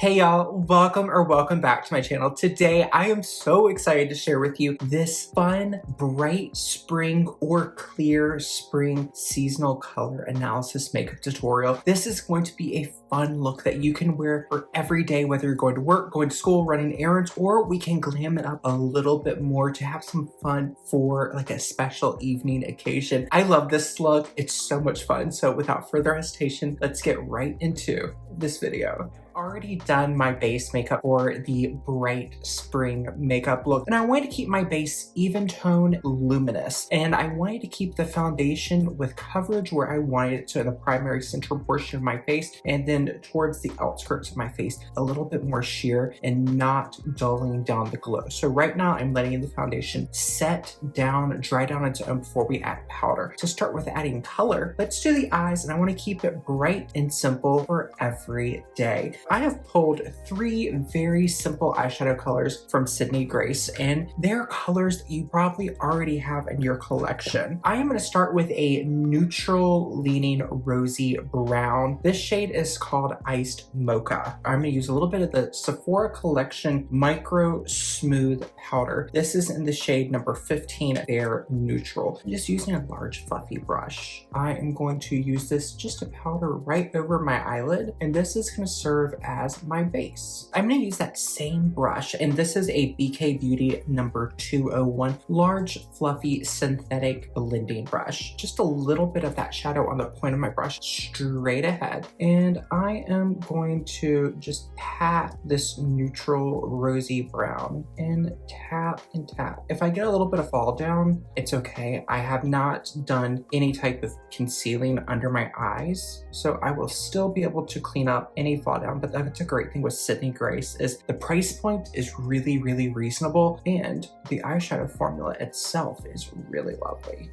Hey y'all, welcome back to my channel. Today I am so excited to share with you this fun, bright spring or clear spring seasonal color analysis makeup tutorial. This is going to be a fun look that you can wear for every day, whether you're going to work, going to school, running errands, or we can glam it up a little bit more to have some fun for like a special evening occasion. I love this look. It's so much fun. So without further hesitation, let's get right into this video. Already done my base makeup for the bright spring makeup look, and I wanted to keep my base even tone luminous, and I wanted to keep the foundation with coverage where I wanted it to the primary central portion of my face, and then towards the outskirts of my face a little bit more sheer and not dulling down the glow. So right now I'm letting the foundation set down, dry down on its own before we add powder. To start with adding color, let's do the eyes, and I want to keep it bright and simple for every day. I have pulled three very simple eyeshadow colors from Sydney Grace, and they're colors that you probably already have in your collection. I am going to start with a neutral leaning rosy brown. This shade is called Iced Mocha. I'm going to use a little bit of the Sephora Collection Micro Smooth Powder. This is in the shade number 15, Bare Neutral. I'm just using a large fluffy brush. I am going to use this just to powder right over my eyelid, and this is going to serve as my base. I'm going to use that same brush, and this is a BK Beauty number 201 large fluffy synthetic blending brush. Just a little bit of that shadow on the point of my brush straight ahead, and I am going to just pat this neutral rosy brown and tap and tap. If I get a little bit of fall down, it's okay. I have not done any type of concealing under my eyes, so I will still be able to clean up any fall down. But that's a great thing with Sydney Grace is the price point is really reasonable, and the eyeshadow formula itself is really lovely.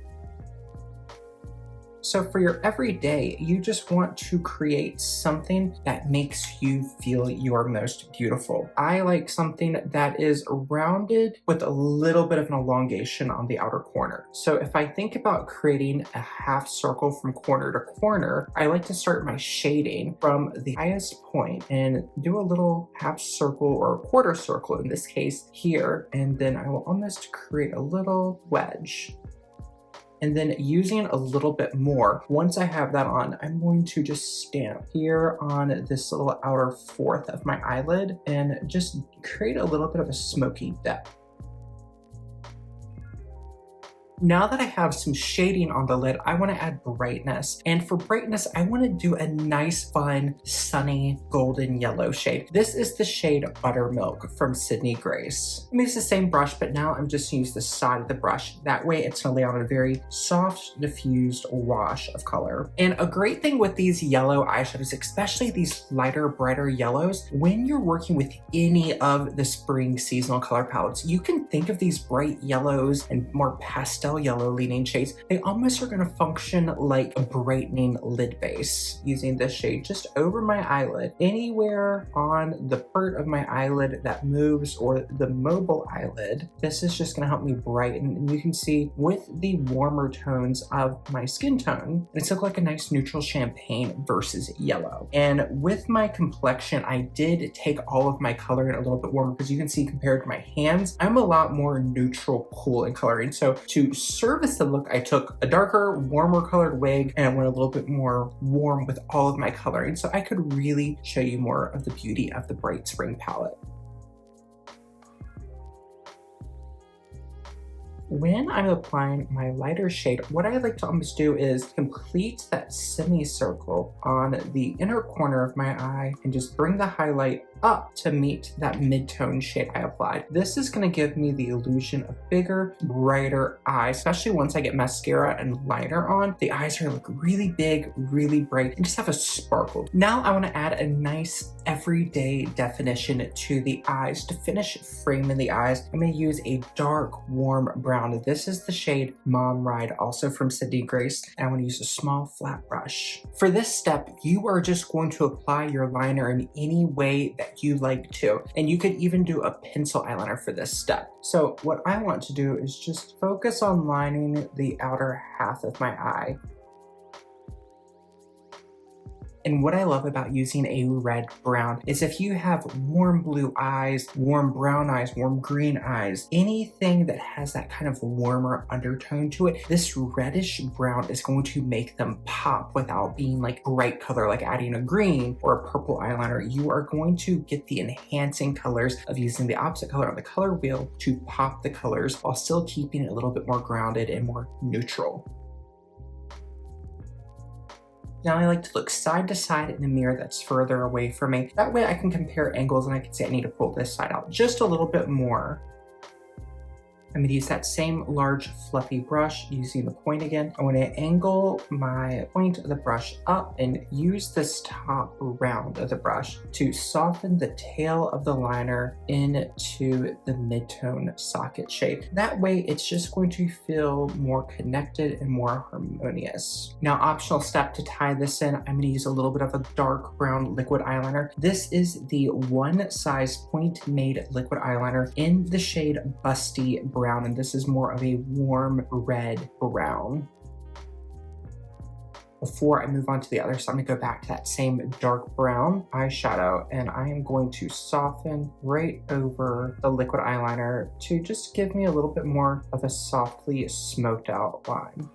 So for your everyday, you just want to create something that makes you feel your most beautiful. I like something that is rounded with a little bit of an elongation on the outer corner. So if I think about creating a half circle from corner to corner, I like to start my shading from the highest point and do a little half circle or a quarter circle in this case here, and then I will almost create a little wedge. And then using a little bit more, once I have that on, I'm going to just stamp here on this little outer fourth of my eyelid and just create a little bit of a smoky depth. Now that I have some shading on the lid, I want to add brightness. And for brightness, I want to do a nice, fun, sunny, golden yellow shade. This is the shade Buttermilk from Sydney Grace. I mean, it's the same brush, but now I'm just going to use the side of the brush. That way it's going to lay on a very soft, diffused wash of color. And a great thing with these yellow eyeshadows, especially these lighter, brighter yellows, when you're working with any of the spring seasonal color palettes, you can think of these bright yellows and more pastel yellow leaning shades. They almost are going to function like a brightening lid base. Using this shade just over my eyelid, anywhere on the part of my eyelid that moves or the mobile eyelid, this is just going to help me brighten. And you can see with the warmer tones of my skin tone, it's look like a nice neutral champagne versus yellow. And with my complexion, I did take all of my coloring a little bit warmer because you can see compared to my hands, I'm a lot more neutral, cool in coloring. So to service the look, I took a darker, warmer colored wig and I went a little bit more warm with all of my coloring so I could really show you more of the beauty of the bright spring palette. When I'm applying my lighter shade, what I like to almost do is complete that semicircle on the inner corner of my eye and just bring the highlight up to meet that mid-tone shade I applied. This is going to give me the illusion of bigger, brighter eyes, especially once I get mascara and liner on. The eyes are going to look really big, really bright, and just have a sparkle. Now I want to add a nice everyday definition to the eyes. To finish framing the eyes, I'm going to use a dark, warm brown. This is the shade Mom Ride, also from Sydney Grace, and I'm going to use a small flat brush. For this step, you are just going to apply your liner in any way that you like to, and you could even do a pencil eyeliner for this step. So what I want to do is just focus on lining the outer half of my eye. And what I love about using a red brown is if you have warm blue eyes, warm brown eyes, warm green eyes, anything that has that kind of warmer undertone to it, this reddish brown is going to make them pop without being like bright color, like adding a green or a purple eyeliner. You are going to get the enhancing colors of using the opposite color on the color wheel to pop the colors while still keeping it a little bit more grounded and more neutral. Now I like to look side to side in the mirror that's further away from me. That way I can compare angles and I can say I need to pull this side out just a little bit more. I'm gonna use that same large fluffy brush using the point again. I wanna angle my point of the brush up and use this top round of the brush to soften the tail of the liner into the mid-tone socket shade. That way it's just going to feel more connected and more harmonious. Now, optional step to tie this in, I'm gonna use a little bit of a dark brown liquid eyeliner. This is the One Size Point Made liquid eyeliner in the shade Busty Brown, and this is more of a warm red brown. Before I move on to the other side, I'm gonna go back to that same dark brown eyeshadow, and I am going to soften right over the liquid eyeliner to just give me a little bit more of a softly smoked out line.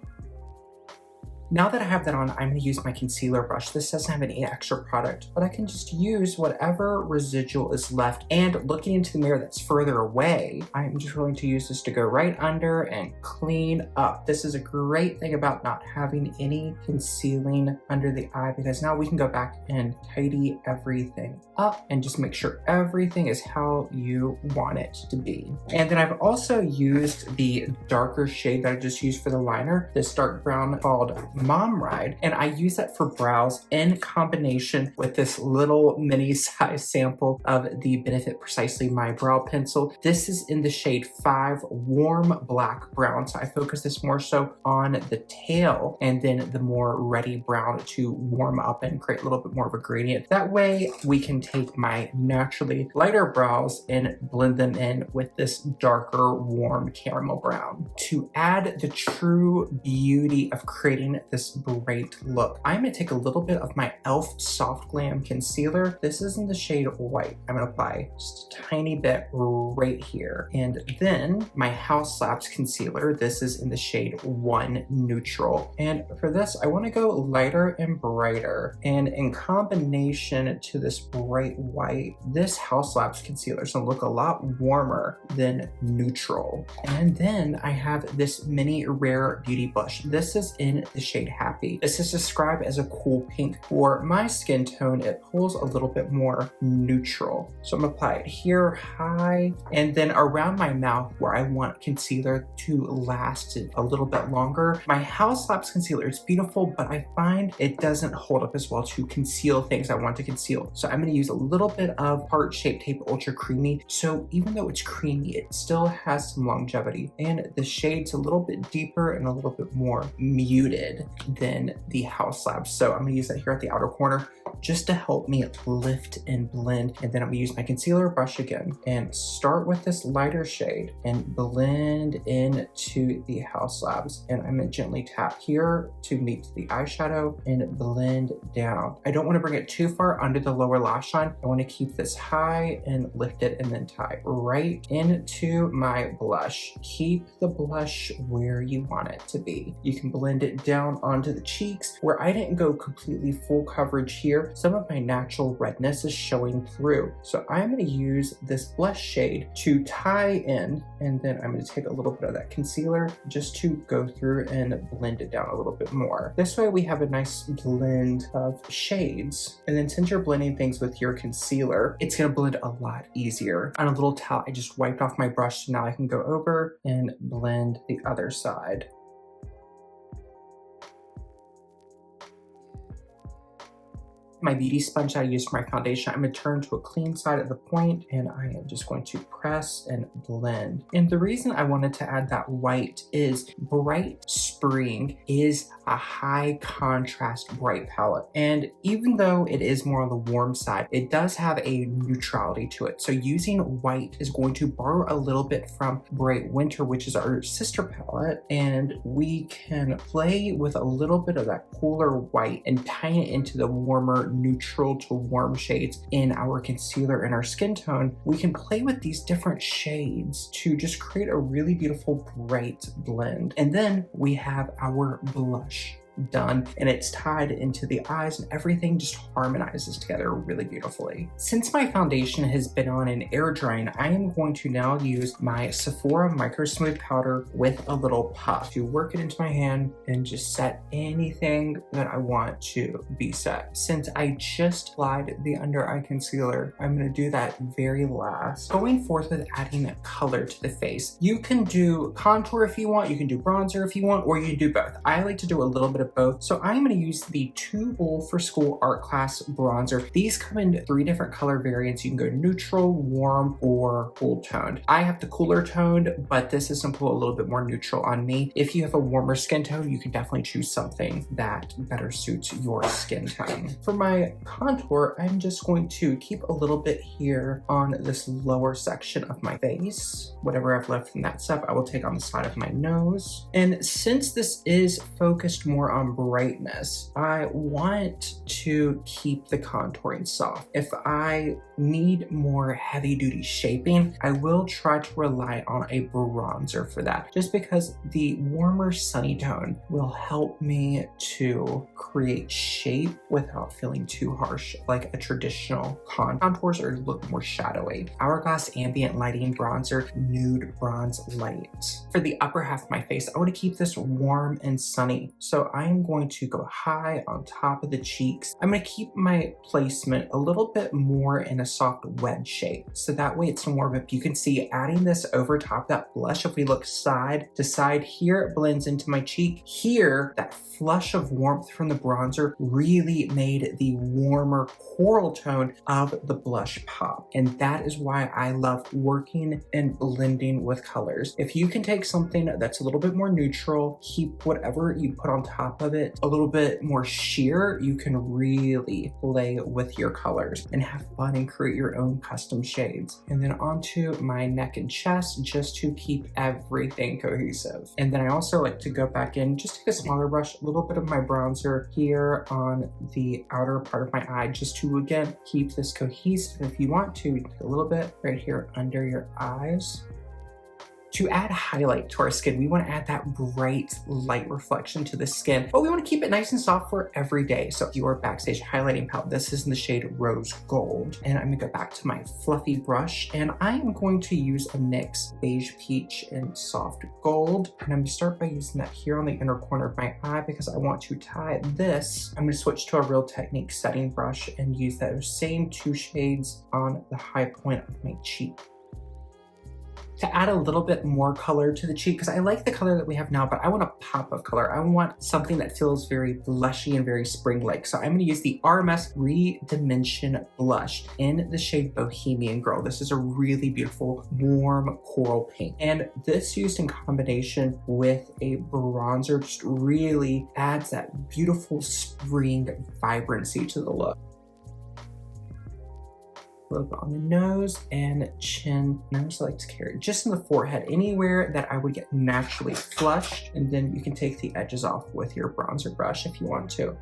Now that I have that on, I'm gonna use my concealer brush. This doesn't have any extra product, but I can just use whatever residual is left. And looking into the mirror that's further away, I'm just going to use this to go right under and clean up. This is a great thing about not having any concealing under the eye, because now we can go back and tidy everything up and just make sure everything is how you want it to be. And then I've also used the darker shade that I just used for the liner, this dark brown called Mom Ride, and I use that for brows in combination with this little mini size sample of the Benefit Precisely My Brow Pencil. This is in the shade 5 Warm Black Brown, so I focus this more so on the tail and then the more reddy brown to warm up and create a little bit more of a gradient. That way we can take my naturally lighter brows and blend them in with this darker warm caramel brown. To add the true beauty of creating this bright look, I'm gonna take a little bit of my e.l.f. Soft Glam Concealer. This is in the shade White. I'm gonna apply just a tiny bit right here. And then my House Labs Concealer. This is in the shade 1 Neutral. And for this, I wanna go lighter and brighter. And in combination to this bright white, this House Labs Concealer is gonna look a lot warmer than neutral. And then I have this mini Rare Beauty blush. This is in the shade Happy. This is described as a cool pink. For my skin tone, it pulls a little bit more neutral. So I'm gonna apply it here high and then around my mouth where I want concealer to last a little bit longer. My House Labs Concealer is beautiful, but I find it doesn't hold up as well to conceal things I want to conceal. So I'm gonna use a little bit of Heart Shape Tape Ultra Creamy. So even though it's creamy, it still has some longevity. And the shade's a little bit deeper and a little bit more muted than the House Labs. So I'm gonna use that here at the outer corner just to help me lift and blend. And then I'm gonna use my concealer brush again and start with this lighter shade and blend into the House Labs. And I'm gonna gently tap here to meet the eyeshadow and blend down. I don't wanna bring it too far under the lower lash line. I wanna keep this high and lift it and then tie right into my blush. Keep the blush where you want it to be. You can blend it down onto the cheeks. Where I didn't go completely full coverage here, some of my natural redness is showing through. So I'm going to use this blush shade to tie in, and then I'm going to take a little bit of that concealer just to go through and blend it down a little bit more. This way we have a nice blend of shades. And then since you're blending things with your concealer, it's going to blend a lot easier. On a little towel, I just wiped off my brush, so now I can go over and blend the other side. My beauty sponge that I use for my foundation, I'm going to turn to a clean side of the point, and I am just going to press and blend. And the reason I wanted to add that white is Bright Spring is a high contrast bright palette. And even though it is more on the warm side, it does have a neutrality to it. So using white is going to borrow a little bit from Bright Winter, which is our sister palette. And we can play with a little bit of that cooler white and tie it into the warmer more neutral to warm shades in our concealer and our skin tone, we can play with these different shades to just create a really beautiful bright blend. And then we have our blush done, and it's tied into the eyes, and everything just harmonizes together really beautifully. Since my foundation has been on and air drying, I am going to now use my Sephora Micro Smooth Powder with a little puff to work it into my hand and just set anything that I want to be set. Since I just applied the under eye concealer, I'm going to do that very last. Going forth with adding color to the face. You can do contour if you want, you can do bronzer if you want, or you can do both. I like to do a little bit of both. So I'm going to use the Too Bold for School Art Class bronzer. These come in 3 different color variants. You can go neutral, warm, or cool toned. I have the cooler toned, but this is simple, a little bit more neutral on me. If you have a warmer skin tone, you can definitely choose something that better suits your skin tone. For my contour, I'm just going to keep a little bit here on this lower section of my face. Whatever I've left from that step, I will take on the side of my nose. And since this is focused more on brightness, I want to keep the contouring soft. If I need more heavy duty shaping, I will try to rely on a bronzer for that, just because the warmer sunny tone will help me to create shape without feeling too harsh, like a traditional contours or look more shadowy. Hourglass Ambient Lighting Bronzer Nude Bronze Light. For the upper half of my face, I want to keep this warm and sunny, so I'm going to go high on top of the cheeks. I'm going to keep my placement a little bit more in a soft wedge shape, so that way it's more of a, you can see adding this over top of that blush. If we look side to side here, it blends into my cheek. Here, that flush of warmth from the bronzer really made the warmer coral tone of the blush pop. And that is why I love working and blending with colors. If you can take something that's a little bit more neutral, keep whatever you put on top of it a little bit more sheer, you can really play with your colors and have fun and create your own custom shades. And then onto my neck and chest, just to keep everything cohesive. And then I also like to go back in, just take a smaller brush, a little bit of my bronzer here on the outer part of my eye, just to again keep this cohesive. If you want to, you can take a little bit right here under your eyes. To add highlight to our skin, we want to add that bright light reflection to the skin, but we want to keep it nice and soft for every day. So Dior Backstage Highlighting Palette, this is in the shade Rose Gold. And I'm going to go back to my fluffy brush, and I am going to use a mix beige peach and soft gold. And I'm going to start by using that here on the inner corner of my eye because I want to tie this. I'm going to switch to a Real Technique setting brush and use those same 2 shades on the high point of my cheek. To add a little bit more color to the cheek, because I like the color that we have now, but I want a pop of color. I want something that feels very blushy and very spring-like. So I'm going to use the RMS Redimension Blush in the shade Bohemian Girl. This is a really beautiful, warm coral pink. And this used in combination with a bronzer just really adds that beautiful spring vibrancy to the look. A little bit on the nose and chin, and I also like to carry it just in the forehead, anywhere that I would get naturally flushed, and then you can take the edges off with your bronzer brush if you want to.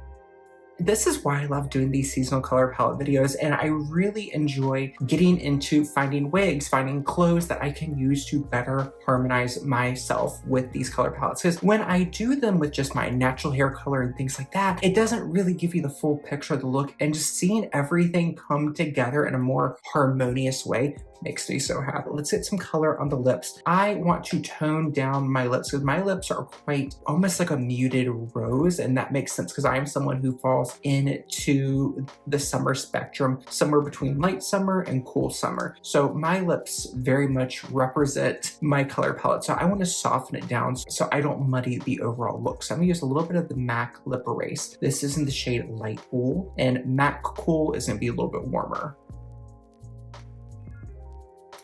This is why I love doing these seasonal color palette videos, and I really enjoy getting into finding wigs, finding clothes that I can use to better harmonize myself with these color palettes. Because when I do them with just my natural hair color and things like that, it doesn't really give you the full picture of the look, and just seeing everything come together in a more harmonious way makes me so happy. Let's get some color on the lips. I want to tone down my lips because my lips are quite almost like a muted rose, and that makes sense because I am someone who falls into the summer spectrum, somewhere between light summer and cool summer. So my lips very much represent my color palette. So I want to soften it down so I don't muddy the overall look. So I'm gonna use a little bit of the MAC Lip Erase. This is in the shade Light Cool, and MAC Cool is gonna be a little bit warmer.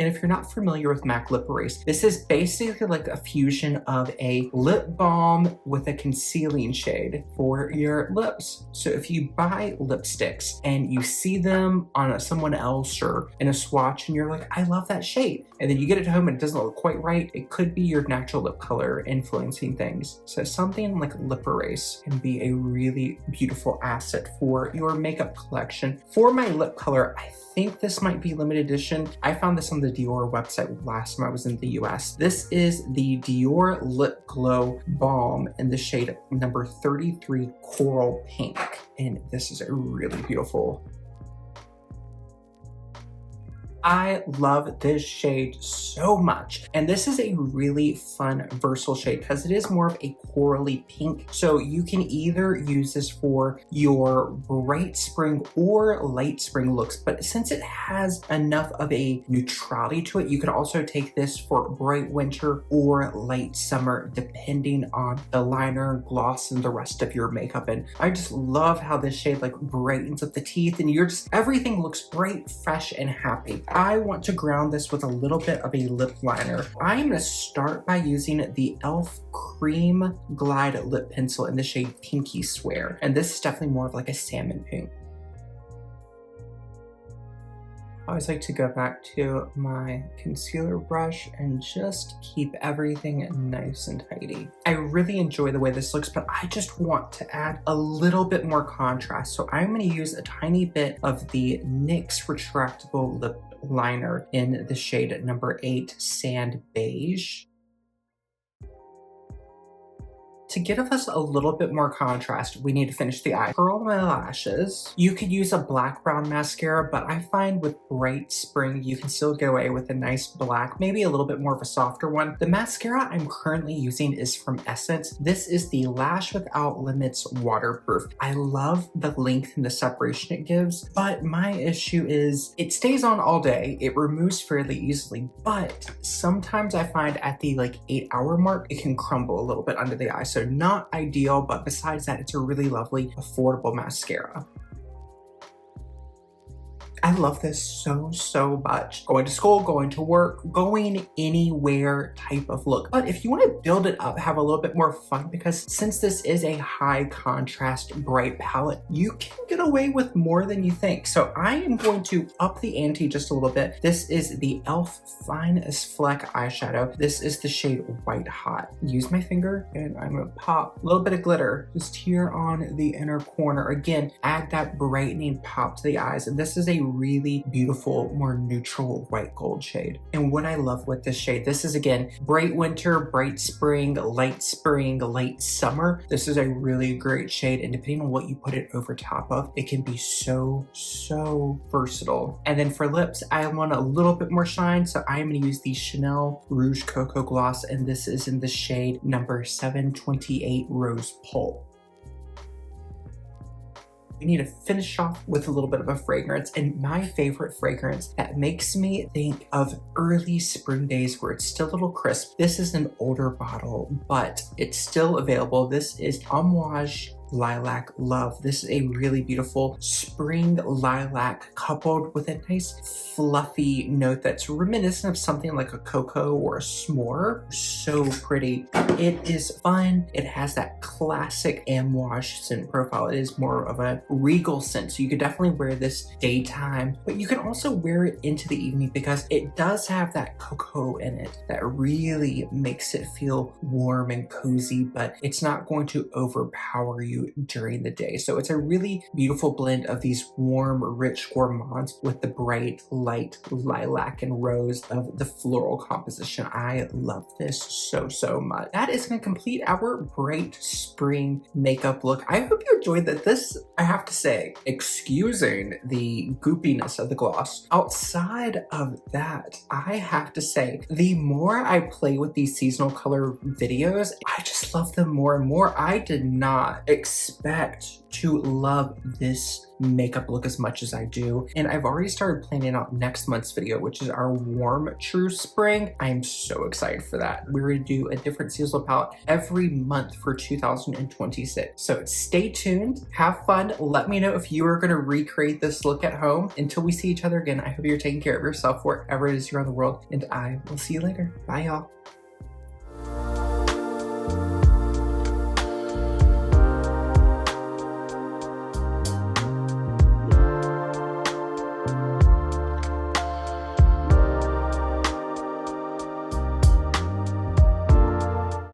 And if you're not familiar with MAC Lip Erase, this is basically like a fusion of a lip balm with a concealing shade for your lips. So if you buy lipsticks and you see them on someone else or in a swatch and you're like, I love that shade, and then you get it home and it doesn't look quite right, it could be your natural lip color influencing things. So something like Lip Erase can be a really beautiful asset for your makeup collection. For my lip color, I think this might be limited edition. I found this on the Dior website last time I was in the US. This is the Dior Lip Glow Balm in the shade number 33 Coral Pink. And this is a really beautiful. I love this shade so much. And this is a really fun, versatile shade because it is more of a corally pink. So you can either use this for your bright spring or light spring looks, but since it has enough of a neutrality to it, you can also take this for bright winter or light summer, depending on the liner, gloss, and the rest of your makeup. And I just love how this shade like brightens up the teeth and everything looks bright, fresh, and happy. I want to ground this with a little bit of a lip liner. I'm going to start by using the e.l.f. Cream Glide Lip Pencil in the shade Pinky Swear. And this is definitely more of like a salmon pink. I always like to go back to my concealer brush and just keep everything nice and tidy. I really enjoy the way this looks, but I just want to add a little bit more contrast. So I'm going to use a tiny bit of the NYX Retractable Lip Liner in the shade number 8 Sand Beige. To give us a little bit more contrast, we need to finish the eye. Curl my lashes. You could use a black brown mascara, but I find with bright spring, you can still get away with a nice black, maybe a little bit more of a softer one. The mascara I'm currently using is from Essence. This is the Lash Without Limits Waterproof. I love the length and the separation it gives, but my issue is it stays on all day. It removes fairly easily, but sometimes I find at the like 8-hour mark, it can crumble a little bit under the eye. So not ideal, but besides that, it's a really lovely, affordable mascara. I love this so much. Going to school, going to work, going anywhere type of look. But if you want to build it up, have a little bit more fun, because since this is a high contrast bright palette, you can get away with more than you think. So I am going to up the ante just a little bit. This is the e.l.f. Fine as Fleck eyeshadow. This is the shade White Hot. Use my finger and I'm gonna pop a little bit of glitter just here on the inner corner. Again, add that brightening pop to the eyes. And this is a really beautiful, more neutral white gold shade. And what I love with this shade, this is again, bright winter, bright spring, light summer. This is a really great shade. And depending on what you put it over top of, it can be so versatile. And then for lips, I want a little bit more shine. So I'm going to use the Chanel Rouge Cocoa Gloss. And this is in the shade number 728 Rose Pulp. We need to finish off with a little bit of a fragrance, and my favorite fragrance that makes me think of early spring days where it's still a little crisp. This is an older bottle, but it's still available. This is Amouage Lilac Love. This is a really beautiful spring lilac coupled with a nice fluffy note that's reminiscent of something like a cocoa or a s'more. So pretty. It is fun. It has that classic Amouage scent profile. It is more of a regal scent, so you could definitely wear this daytime, but you can also wear it into the evening because it does have that cocoa in it that really makes it feel warm and cozy, but it's not going to overpower you during the day. So it's a really beautiful blend of these warm, rich gourmands with the bright, light lilac and rose of the floral composition. I love this so much. That is going to complete our bright spring makeup look. I hope you enjoyed that. This, I have to say, excusing the goopiness of the gloss, outside of that, I have to say, the more I play with these seasonal color videos, I just love them more and more. I did not expect expect to love this makeup look as much as I do. And I've already started planning out next month's video, which is our warm true spring. I am so excited for that. We're gonna do a different seasonal palette every month for 2026. So stay tuned, have fun. Let me know if you are gonna recreate this look at home. Until we see each other again, I hope you're taking care of yourself wherever it is you're in the world, and I will see you later. Bye, y'all.